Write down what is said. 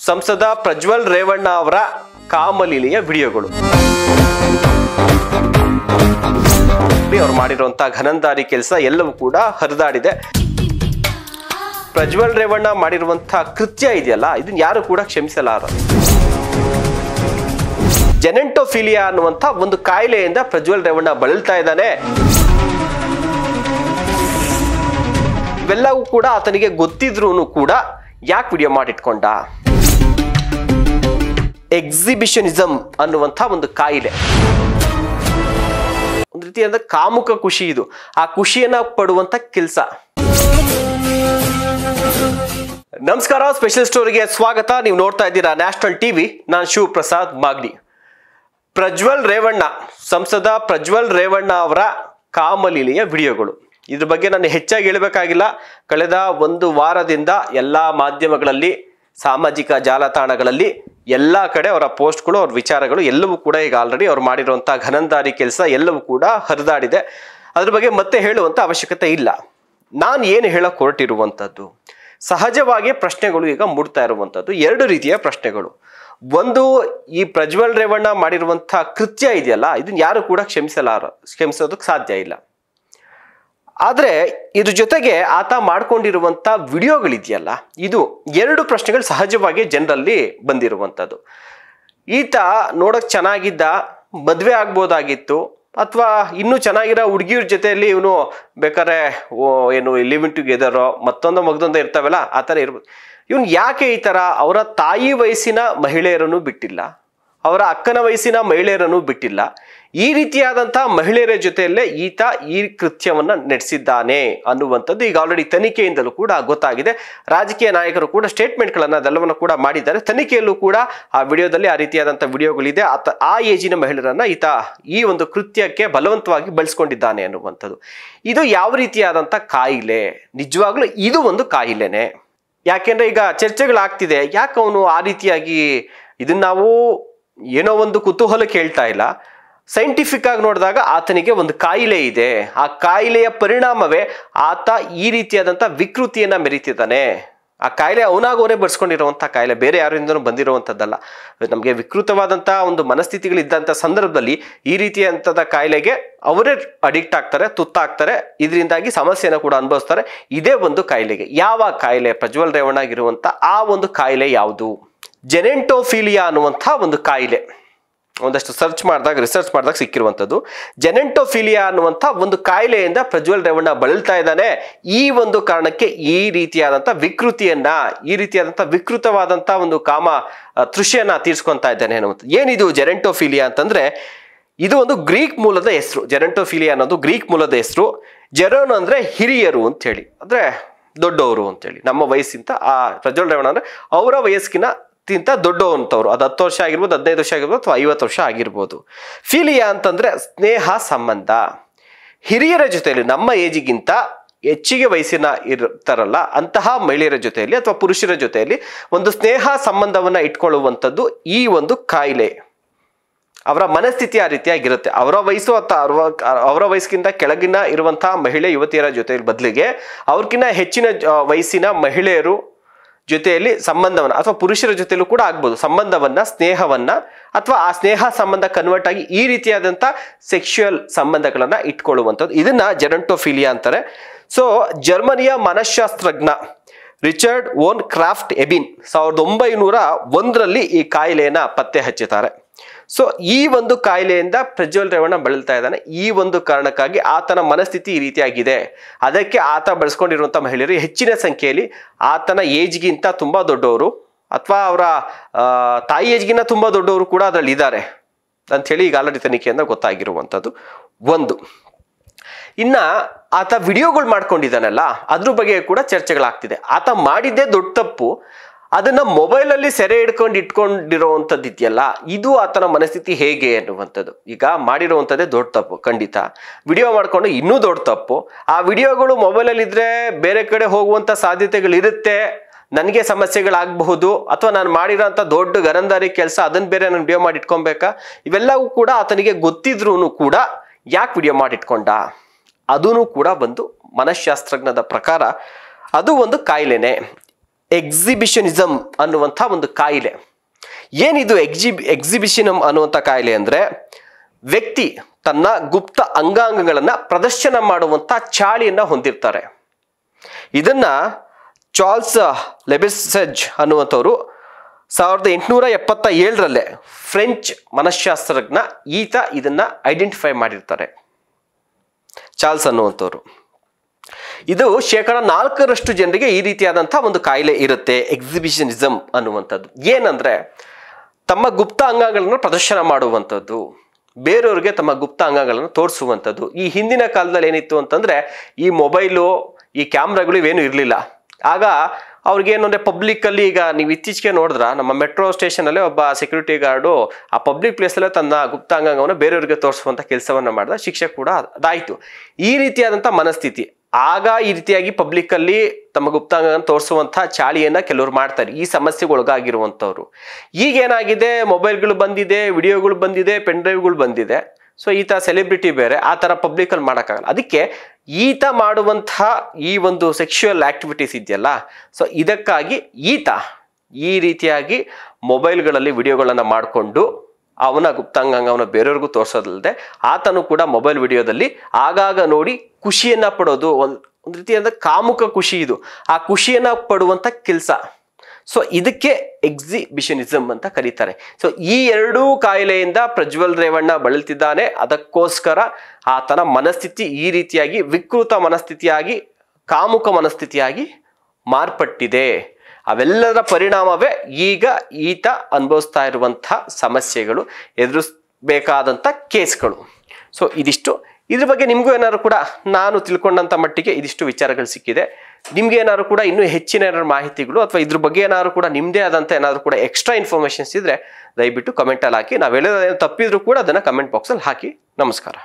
ಸಂಸದ ಪ್ರಜ್ವಲ್ ರೇವಣ್ಣ ಅವರ ಕಾಮಲೀಲೆಯ ವಿಡಿಯೋಗಳು. ಅವರು ಮಾಡಿರುವಂತಹ ಘನಂದಾರಿ ಕೆಲಸ ಎಲ್ಲವೂ ಕೂಡ ಹರಿದಾಡಿದೆ. ಪ್ರಜ್ವಲ್ ರೇವಣ್ಣ ಮಾಡಿರುವಂತಹ ಕೃತ್ಯ ಇದೆಯಲ್ಲ, ಇದನ್ನ ಯಾರು ಕೂಡ ಕ್ಷಮಿಸಲಾರ. ಜೆನೆಂಟೋಫಿಲಿಯಾ ಅನ್ನುವಂಥ ಒಂದು ಕಾಯಿಲೆಯಿಂದ ಪ್ರಜ್ವಲ್ ರೇವಣ್ಣ ಬಳಲ್ತಾ ಇದ್ದಾನೆ. ಇವೆಲ್ಲವೂ ಕೂಡ ಆತನಿಗೆ ಗೊತ್ತಿದ್ರೂ ಕೂಡ ಯಾಕೆ ವಿಡಿಯೋ ಮಾಡಿಟ್ಕೊಂಡ? ಎಕ್ಸಿಬಿಷನಿಸಮ್ ಅನ್ನುವಂಥ ಒಂದು ಕಾಯಿಲೆ, ಒಂದು ರೀತಿಯಾದ ಕಾಮುಕ ಖುಷಿ. ಇದು ಆ ಖುಷಿಯನ್ನ ಪಡುವಂತ ಕೆಲಸ. ನಮಸ್ಕಾರ, ಸ್ಪೆಷಲ್ ಸ್ಟೋರಿಗೆ ಸ್ವಾಗತ. ನೀವು ನೋಡ್ತಾ ಇದ್ದೀರಾ ನ್ಯಾಷನಲ್ ಟಿವಿ. ನಾನು ಶಿವಪ್ರಸಾದ್ ಮಾಗಡಿ. ಪ್ರಜ್ವಲ್ ರೇವಣ್ಣ, ಸಂಸದ ಪ್ರಜ್ವಲ್ ರೇವಣ್ಣ ಅವರ ಕಾಮಲೀಲೆಯ ವಿಡಿಯೋಗಳು, ಇದ್ರ ಬಗ್ಗೆ ನಾನು ಹೆಚ್ಚಾಗಿ ಹೇಳಬೇಕಾಗಿಲ್ಲ. ಕಳೆದ ಒಂದು ವಾರದಿಂದ ಎಲ್ಲ ಮಾಧ್ಯಮಗಳಲ್ಲಿ, ಸಾಮಾಜಿಕ ಜಾಲತಾಣಗಳಲ್ಲಿ ಎಲ್ಲ ಕಡೆ ಅವರ ಪೋಸ್ಟ್ಗಳು, ಅವ್ರ ವಿಚಾರಗಳು ಎಲ್ಲವೂ ಕೂಡ ಈಗ ಆಲ್ರೆಡಿ ಅವ್ರು ಮಾಡಿರುವಂಥ ಘನಂದಾರಿ ಕೆಲಸ ಎಲ್ಲವೂ ಕೂಡ ಹರಿದಾಡಿದೆ. ಅದ್ರ ಬಗ್ಗೆ ಮತ್ತೆ ಹೇಳುವಂಥ ಅವಶ್ಯಕತೆ ಇಲ್ಲ. ನಾನು ಏನು ಹೇಳಕ್ಕೆ ಹೊರಟಿರುವಂಥದ್ದು, ಸಹಜವಾಗಿ ಪ್ರಶ್ನೆಗಳು ಈಗ ಮೂಡ್ತಾ ಇರುವಂಥದ್ದು ಎರಡು ರೀತಿಯ ಪ್ರಶ್ನೆಗಳು. ಒಂದು, ಈ ಪ್ರಜ್ವಲ್ ರೇವಣ್ಣ ಮಾಡಿರುವಂಥ ಕೃತ್ಯ ಇದೆಯಲ್ಲ, ಇದನ್ನ ಯಾರು ಕೂಡ ಕ್ಷಮಿಸೋದಕ್ಕೆ ಸಾಧ್ಯ ಇಲ್ಲ. ಆದರೆ ಇದ್ರ ಜೊತೆಗೆ ಆತ ಮಾಡ್ಕೊಂಡಿರುವಂಥ ವಿಡಿಯೋಗಳಿದೆಯಲ್ಲ, ಇದು ಎರಡು ಪ್ರಶ್ನೆಗಳು ಸಹಜವಾಗಿ ಜನರಲ್ಲಿ ಬಂದಿರುವಂಥದ್ದು. ಈತ ನೋಡೋಕೆ ಚೆನ್ನಾಗಿದ್ದ, ಮದುವೆ ಆಗ್ಬೋದಾಗಿತ್ತು, ಅಥವಾ ಇನ್ನೂ ಚೆನ್ನಾಗಿರೋ ಹುಡುಗಿಯವ್ರ ಜೊತೆಯಲ್ಲಿ ಇವನು ಬೇಕಾದ್ರೆ ಏನು ಲಿವ್ ಇನ್ ಟುಗೆದರೋ ಮತ್ತೊಂದು ಮಗದೊಂದು ಇರ್ತಾವಲ್ಲ, ಆ ಥರ ಇರ್ಬೋದು. ಇವನು ಯಾಕೆ ಈ ಥರ ಅವರ ತಾಯಿ ವಯಸ್ಸಿನ ಮಹಿಳೆಯರನ್ನು ಬಿಟ್ಟಿಲ್ಲ, ಅವರ ಅಕ್ಕನ ವಯಸ್ಸಿನ ಮಹಿಳೆಯರನ್ನು ಬಿಟ್ಟಿಲ್ಲ, ಈ ರೀತಿಯಾದಂತಹ ಮಹಿಳೆಯರ ಜೊತೆಯಲ್ಲೇ ಈತ ಈ ಕೃತ್ಯವನ್ನ ನಡೆಸಿದ್ದಾನೆ ಅನ್ನುವಂಥದ್ದು ಈಗ ಆಲ್ರೆಡಿ ತನಿಖೆಯಿಂದಲೂ ಕೂಡ ಗೊತ್ತಾಗಿದೆ. ರಾಜಕೀಯ ನಾಯಕರು ಕೂಡ ಸ್ಟೇಟ್ಮೆಂಟ್ಗಳನ್ನು ಅದೆಲ್ಲವನ್ನು ಕೂಡ ಮಾಡಿದ್ದಾರೆ. ತನಿಖೆಯಲ್ಲೂ ಕೂಡ ಆ ವಿಡಿಯೋದಲ್ಲಿ ಆ ರೀತಿಯಾದಂಥ ವಿಡಿಯೋಗಳಿದೆ. ಆ ಏಜಿನ ಮಹಿಳೆಯರನ್ನ ಈತ ಈ ಒಂದು ಕೃತ್ಯಕ್ಕೆ ಬಲವಂತವಾಗಿ ಬಳಸ್ಕೊಂಡಿದ್ದಾನೆ ಅನ್ನುವಂಥದ್ದು. ಇದು ಯಾವ ರೀತಿಯಾದಂಥ ಕಾಯಿಲೆ? ನಿಜವಾಗ್ಲೂ ಇದು ಒಂದು ಕಾಯಿಲೆನೆ. ಯಾಕೆಂದ್ರೆ ಈಗ ಚರ್ಚೆಗಳಾಗ್ತಿದೆ, ಯಾಕೆ ಅವನು ಆ ರೀತಿಯಾಗಿ, ಇದನ್ನ ನಾವು ಏನೋ ಒಂದು ಕುತೂಹಲಕ್ಕೆ ಹೇಳ್ತಾ ಇಲ್ಲ. ಸೈಂಟಿಫಿಕ್ ಆಗಿ ನೋಡಿದಾಗ ಆತನಿಗೆ ಒಂದು ಕಾಯಿಲೆ ಇದೆ. ಆ ಕಾಯಿಲೆಯ ಪರಿಣಾಮವೇ ಆತ ಈ ರೀತಿಯಾದಂಥ ವಿಕೃತಿಯನ್ನ ಮೆರೀತಿದ್ದಾನೆ. ಆ ಕಾಯಿಲೆ ಅವನಾಗವನೇ ಬರ್ಸ್ಕೊಂಡಿರುವಂಥ ಕಾಯಿಲೆ, ಬೇರೆ ಯಾರಿಂದನೂ ಬಂದಿರುವಂಥದ್ದಲ್ಲ. ನಮಗೆ ವಿಕೃತವಾದಂಥ ಒಂದು ಮನಸ್ಥಿತಿಗಳಿದ್ದಂಥ ಸಂದರ್ಭದಲ್ಲಿ ಈ ರೀತಿಯಂಥದ ಕಾಯಿಲೆಗೆ ಅವರೇ ಅಡಿಕ್ಟ್ ಆಗ್ತಾರೆ, ತುತ್ತಾಗ್ತಾರೆ. ಇದರಿಂದಾಗಿ ಸಮಸ್ಯೆನ ಕೂಡ ಅನುಭವಿಸ್ತಾರೆ. ಇದೇ ಒಂದು ಕಾಯಿಲೆಗೆ. ಯಾವ ಕಾಯಿಲೆ? ಪ್ರಜ್ವಲ್ ರೇವಣ್ಣ ಆಗಿರುವಂಥ ಆ ಒಂದು ಕಾಯಿಲೆ ಯಾವುದು? ಜೆನೆಂಟೋಫಿಲಿಯಾ ಅನ್ನುವಂಥ ಒಂದು ಕಾಯಿಲೆ. ಒಂದಷ್ಟು ರಿಸರ್ಚ್ ಮಾಡಿದಾಗ ಸಿಕ್ಕಿರುವಂಥದ್ದು. ಜೆನೆಂಟೋಫಿಲಿಯಾ ಅನ್ನುವಂಥ ಒಂದು ಕಾಯಿಲೆಯಿಂದ ಪ್ರಜ್ವಲ್ ರೇವಣ್ಣ ಬಳಲ್ತಾ ಇದ್ದಾನೆ. ಈ ಒಂದು ಕಾರಣಕ್ಕೆ ಈ ರೀತಿಯಾದಂಥ ವಿಕೃತಿಯನ್ನ, ಈ ರೀತಿಯಾದಂಥ ವಿಕೃತವಾದಂಥ ಒಂದು ಕಾಮ ತೃಷೆಯನ್ನ ತೀರ್ಸ್ಕೊತಾ ಇದ್ದಾನೆ ಅನ್ನುವಂಥದ್ದು. ಏನಿದು ಜೆನೆಂಟೋಫಿಲಿಯಾ ಅಂತಂದ್ರೆ, ಇದು ಒಂದು ಗ್ರೀಕ್ ಮೂಲದ ಹೆಸರು. ಜೆನೆಂಟೋಫಿಲಿಯಾ ಅನ್ನೋದು ಗ್ರೀಕ್ ಮೂಲದ ಹೆಸರು. ಜೆರೋನ್ ಅಂದ್ರೆ ಹಿರಿಯರು ಅಂತ ಹೇಳಿ, ಅಂದ್ರೆ ದೊಡ್ಡವರು ಅಂತೇಳಿ. ನಮ್ಮ ವಯಸ್ಸಿಂತ ಆ ಪ್ರಜ್ವಲ್ ರೇವಣ್ಣ ಅಂದ್ರೆ ಅವರ ವಯಸ್ಸಿನ ದೊಡ್ಡವಂತವ್ರು. ಅದು 10 ವರ್ಷ ಆಗಿರ್ಬೋದು, 15 ವರ್ಷ ಆಗಿರ್ಬೋದು, ಅಥವಾ 50 ವರ್ಷ ಆಗಿರ್ಬೋದು. ಫಿಲಿಯಾ ಅಂತಂದ್ರೆ ಸ್ನೇಹ ಸಂಬಂಧ. ಹಿರಿಯರ ಜೊತೆಯಲ್ಲಿ, ನಮ್ಮ ಏಜಿಗಿಂತ ಹೆಚ್ಚಿಗೆ ವಯಸ್ಸಿನ ಇರ್ತಾರಲ್ಲ ಅಂತಹ ಮಹಿಳೆಯರ ಜೊತೆಯಲ್ಲಿ ಅಥವಾ ಪುರುಷರ ಜೊತೆಯಲ್ಲಿ ಒಂದು ಸ್ನೇಹ ಸಂಬಂಧವನ್ನ ಇಟ್ಕೊಳ್ಳುವಂಥದ್ದು ಈ ಒಂದು ಕಾಯಿಲೆ. ಅವರ ಮನಸ್ಥಿತಿ ಆ ರೀತಿಯಾಗಿರುತ್ತೆ. ಅವರ ವಯಸ್ಸು ಅಥವಾ ಅವರ ವಯಸ್ಸಿಗಿಂತ ಕೆಳಗಿನ ಇರುವಂತಹ ಮಹಿಳೆ ಯುವತಿಯರ ಜೊತೆಯಲ್ಲಿ ಬದಲಿಗೆ ಅವ್ರಿಗಿಂತ ಹೆಚ್ಚಿನ ವಯಸ್ಸಿನ ಮಹಿಳೆಯರು ಜೊತೆಯಲ್ಲಿ ಸಂಬಂಧವನ್ನ, ಅಥವಾ ಪುರುಷರ ಜೊತೆಯಲ್ಲೂ ಕೂಡ ಆಗ್ಬೋದು, ಸಂಬಂಧವನ್ನ, ಸ್ನೇಹವನ್ನ, ಅಥವಾ ಆ ಸ್ನೇಹ ಸಂಬಂಧ ಕನ್ವರ್ಟ್ ಆಗಿ ಈ ರೀತಿಯಾದಂಥ ಸೆಕ್ಷುಯಲ್ ಸಂಬಂಧಗಳನ್ನ ಇಟ್ಕೊಳ್ಳುವಂಥದ್ದು. ಇದನ್ನ ಜೆನೆಂಟೋಫಿಲಿಯಾ ಅಂತಾರೆ. ಸೊ ಜರ್ಮನಿಯ ಮನಃಶಾಸ್ತ್ರಜ್ಞ ರಿಚರ್ಡ್ ವೋನ್ ಕ್ರಾಫ್ಟ್ ಎಬಿನ್ 1901ರಲ್ಲಿ ಈ ಕಾಯಿಲೆಯನ್ನ ಪತ್ತೆ ಹಚ್ಚುತ್ತಾರೆ. ಸೊ ಈ ಒಂದು ಕಾಯಿಲೆಯಿಂದ ಪ್ರಜ್ವಲ್ ರೇವಣ್ಣ ಬಳಲ್ತಾ ಇದ್ದಾನೆ. ಈ ಒಂದು ಕಾರಣಕ್ಕಾಗಿ ಆತನ ಮನಸ್ಥಿತಿ ಈ ರೀತಿಯಾಗಿದೆ. ಅದಕ್ಕೆ ಆತ ಬಳಸ್ಕೊಂಡಿರುವಂಥ ಮಹಿಳೆಯರು ಹೆಚ್ಚಿನ ಸಂಖ್ಯೆಯಲ್ಲಿ ಆತನ ಏಜ್ಗಿಂತ ತುಂಬಾ ದೊಡ್ಡವರು, ಅಥವಾ ಅವರ ತಾಯಿ ಏಜ್ಗಿಂತ ತುಂಬಾ ದೊಡ್ಡವರು ಕೂಡ ಅದರಲ್ಲಿ ಇದ್ದಾರೆ ಅಂತ ಹೇಳಿ ಈಗ ಆಲ್ರೆಡಿ ತನಿಖೆಯಿಂದ ಗೊತ್ತಾಗಿರುವಂಥದ್ದು ಒಂದು. ಇನ್ನ ಆತ ವಿಡಿಯೋಗಳು ಮಾಡ್ಕೊಂಡಿದ್ದಾನಲ್ಲ, ಅದ್ರ ಬಗ್ಗೆ ಕೂಡ ಚರ್ಚೆಗಳಾಗ್ತಿದೆ. ಆತ ಮಾಡಿದ್ದೇ ದೊಡ್ಡ ತಪ್ಪು. ಅದನ್ನ ಮೊಬೈಲಲ್ಲಿ ಸೆರೆ ಇಟ್ಕೊಂಡಿರುವಂಥದ್ದು ಇದೆಯಲ್ಲ, ಇದು ಆತನ ಮನಸ್ಥಿತಿ ಹೇಗೆ ಅನ್ನುವಂಥದ್ದು. ಈಗ ಮಾಡಿರುವಂಥದ್ದೇ ದೊಡ್ಡ ತಪ್ಪು, ಖಂಡಿತ. ವಿಡಿಯೋ ಮಾಡ್ಕೊಂಡು ಇನ್ನೂ ದೊಡ್ಡ ತಪ್ಪು. ಆ ವಿಡಿಯೋಗಳು ಮೊಬೈಲಲ್ಲಿ ಇದ್ರೆ ಬೇರೆ ಕಡೆ ಹೋಗುವಂಥ ಸಾಧ್ಯತೆಗಳಿರುತ್ತೆ. ನನಗೆ ಸಮಸ್ಯೆಗಳಾಗಬಹುದು, ಅಥವಾ ನಾನು ಮಾಡಿರೋಂಥ ದೊಡ್ಡ ಗರಂದಾರಿ ಕೆಲಸ ಅದನ್ನ ಬೇರೆ ನಾನು ವಿಡಿಯೋ ಮಾಡಿ ಇಟ್ಕೊಬೇಕಾ? ಇವೆಲ್ಲವೂ ಕೂಡ ಆತನಿಗೆ ಗೊತ್ತಿದ್ರೂ ಕೂಡ ಯಾಕೆ ವಿಡಿಯೋ ಮಾಡಿಟ್ಕೊಂಡ? ಅದೂ ಕೂಡ ಬಂದು ಮನಃಶಾಸ್ತ್ರಜ್ಞದ ಪ್ರಕಾರ ಅದು ಒಂದು ಕಾಯಿಲೆನೆ. ಎಕ್ಸಿಬಿಷನಿಸಮ್ ಅನ್ನುವಂಥ ಒಂದು ಕಾಯಿಲೆ. ಏನಿದು ಎಕ್ಸಿಬಿಷನಿಸಮ್ ಅನ್ನುವಂಥ ಕಾಯಿಲೆ ಅಂದರೆ ವ್ಯಕ್ತಿ ತನ್ನ ಗುಪ್ತ ಅಂಗಾಂಗಗಳನ್ನು ಪ್ರದರ್ಶನ ಮಾಡುವಂಥ ಚಾಳಿಯನ್ನು ಹೊಂದಿರ್ತಾರೆ. ಇದನ್ನ ಚಾರ್ಲ್ಸ್ ಲೆಬೆಸೆಜ್ ಅನ್ನುವಂಥವ್ರು 1877 ಫ್ರೆಂಚ್ ಮನಃಶಾಸ್ತ್ರಜ್ಞ ಈತ ಇದನ್ನ ಐಡೆಂಟಿಫೈ ಮಾಡಿರ್ತಾರೆ. ಚಾರ್ಲ್ಸ್ ಅನ್ನುವಂಥವ್ರು. ಇದು 4% ಜನರಿಗೆ ಈ ರೀತಿಯಾದಂಥ ಒಂದು ಕಾಯಿಲೆ ಇರುತ್ತೆ, ಎಕ್ಸಿಬಿಷನಿಸಮ್ ಅನ್ನುವಂಥದ್ದು. ಏನಂದ್ರೆ ತಮ್ಮ ಗುಪ್ತ ಅಂಗಾಂಗಗಳನ್ನು ಪ್ರದರ್ಶನ ಮಾಡುವಂಥದ್ದು, ಬೇರೆಯವ್ರಿಗೆ ತಮ್ಮ ಗುಪ್ತ ಅಂಗಾಂಗಗಳನ್ನು ತೋರಿಸುವಂಥದ್ದು. ಈ ಹಿಂದಿನ ಕಾಲದಲ್ಲಿ ಏನಿತ್ತು ಅಂತಂದ್ರೆ ಈ ಮೊಬೈಲು, ಈ ಕ್ಯಾಮ್ರಾಗಳು ಇವೇನು ಇರಲಿಲ್ಲ. ಆಗ ಅವ್ರಿಗೇನು ಅಂದರೆ ಪಬ್ಲಿಕ್ಕಲ್ಲಿ, ಈಗ ನೀವು ಇತ್ತೀಚೆಗೆ ನೋಡಿದ್ರ ನಮ್ಮ ಮೆಟ್ರೋ ಸ್ಟೇಷನಲ್ಲೇ ಒಬ್ಬ ಸೆಕ್ಯೂರಿಟಿ ಗಾರ್ಡು ಆ ಪಬ್ಲಿಕ್ ಪ್ಲೇಸಲ್ಲೇ ತನ್ನ ಗುಪ್ತಾಂಗವನ್ನು ಬೇರೆಯವರಿಗೆ ತೋರಿಸುವಂಥ ಕೆಲಸವನ್ನು ಮಾಡಿದ, ಶಿಕ್ಷೆ ಕೂಡ ಅದಾಯಿತು. ಈ ರೀತಿಯಾದಂಥ ಮನಸ್ಥಿತಿ ಆಗ ಈ ರೀತಿಯಾಗಿ ಪಬ್ಲಿಕ್ಕಲ್ಲಿ ತಮ್ಮ ಗುಪ್ತಾಂಗವನ್ನು ತೋರಿಸುವಂಥ ಚಾಳಿಯನ್ನು ಕೆಲವರು ಮಾಡ್ತಾರೆ, ಈ ಸಮಸ್ಯೆಗೆ ಒಳಗಾಗಿರುವಂಥವ್ರು. ಈಗೇನಾಗಿದೆ, ಮೊಬೈಲ್ಗಳು ಬಂದಿದೆ, ವಿಡಿಯೋಗಳು ಬಂದಿದೆ, ಪೆನ್ ಡ್ರೈವ್ಗಳು ಬಂದಿದೆ. ಸೊ ಈತ ಸೆಲೆಬ್ರಿಟಿ ಬೇರೆ, ಆ ಥರ ಪಬ್ಲಿಕಲ್ಲಿ ಮಾಡೋಕ್ಕಾಗಲ್ಲ. ಅದಕ್ಕೆ ಈತ ಮಾಡುವಂತಹ ಈ ಒಂದು ಸೆಕ್ಷುವಲ್ ಆಕ್ಟಿವಿಟೀಸ್ ಇದೆಯಲ್ಲ, ಸೊ ಇದಕ್ಕಾಗಿ ಈತ ಈ ರೀತಿಯಾಗಿ ಮೊಬೈಲ್ಗಳಲ್ಲಿ ವಿಡಿಯೋಗಳನ್ನು ಮಾಡಿಕೊಂಡು ಅವನ ಗುಪ್ತಾಂಗವನ್ನು ಬೇರೆಯವ್ರಿಗೂ ತೋರಿಸೋದಲ್ಲದೆ ಆತನು ಕೂಡ ಮೊಬೈಲ್ ವಿಡಿಯೋದಲ್ಲಿ ಆಗಾಗ ನೋಡಿ ಖುಷಿಯನ್ನು ಪಡೋದು, ಒಂದು ರೀತಿಯಾದ ಕಾಮುಕ ಖುಷಿ ಇದು, ಆ ಖುಷಿಯನ್ನು ಪಡುವಂಥ ಕೆಲಸ. ಸೊ ಇದಕ್ಕೆ ಎಕ್ಸಿಬಿಷನಿಸಮ್ ಅಂತ ಕರೀತಾರೆ. ಸೊ ಈ ಎರಡೂ ಕಾಯಿಲೆಯಿಂದ ಪ್ರಜ್ವಲ್ ರೇವಣ್ಣ ಬಳಲ್ತಿದ್ದಾನೆ. ಅದಕ್ಕೋಸ್ಕರ ಆತನ ಮನಸ್ಥಿತಿ ಈ ರೀತಿಯಾಗಿ ವಿಕೃತ ಮನಸ್ಥಿತಿಯಾಗಿ, ಕಾಮುಕ ಮನಸ್ಥಿತಿಯಾಗಿ ಮಾರ್ಪಟ್ಟಿದೆ. ಅವೆಲ್ಲದರ ಪರಿಣಾಮವೇ ಈಗ ಈತ ಅನುಭವಿಸ್ತಾ ಇರುವಂಥ ಸಮಸ್ಯೆಗಳು, ಎದುರಿಸಬೇಕಾದಂಥ ಕೇಸ್ಗಳು. ಸೊ ಇದಿಷ್ಟು. ಇದ್ರ ಬಗ್ಗೆ ನಿಮಗೂ ಏನಾದ್ರು ಕೂಡ ನಾನು ತಿಳ್ಕೊಂಡಂಥ ಮಟ್ಟಿಗೆ ಇದಿಷ್ಟು ವಿಚಾರಗಳು ಸಿಕ್ಕಿದೆ. ನಿಮ್ಗೆ ಏನಾದ್ರು ಕೂಡ ಇನ್ನೂ ಹೆಚ್ಚಿನ ಏನಾದ್ರು ಮಾಹಿತಿಗಳು ಅಥವಾ ಇದ್ರ ಬಗ್ಗೆ ಏನಾದ್ರು ಕೂಡ ನಿಮ್ಮದೇ ಆದಂಥ ಏನಾದ್ರು ಕೂಡ ಎಕ್ಸ್ಟ್ರಾ ಇನ್ಫಾರ್ಮೇಷನ್ಸ್ ಇದ್ರೆ ದಯವಿಟ್ಟು ಕಮೆಂಟಲ್ಲಿ ಹಾಕಿ. ನಾವು ಹೇಳೋದೇನು ತಪ್ಪಿದ್ರು ಕೂಡ ಅದನ್ನು ಕಮೆಂಟ್ ಬಾಕ್ಸಲ್ಲಿ ಹಾಕಿ. ನಮಸ್ಕಾರ.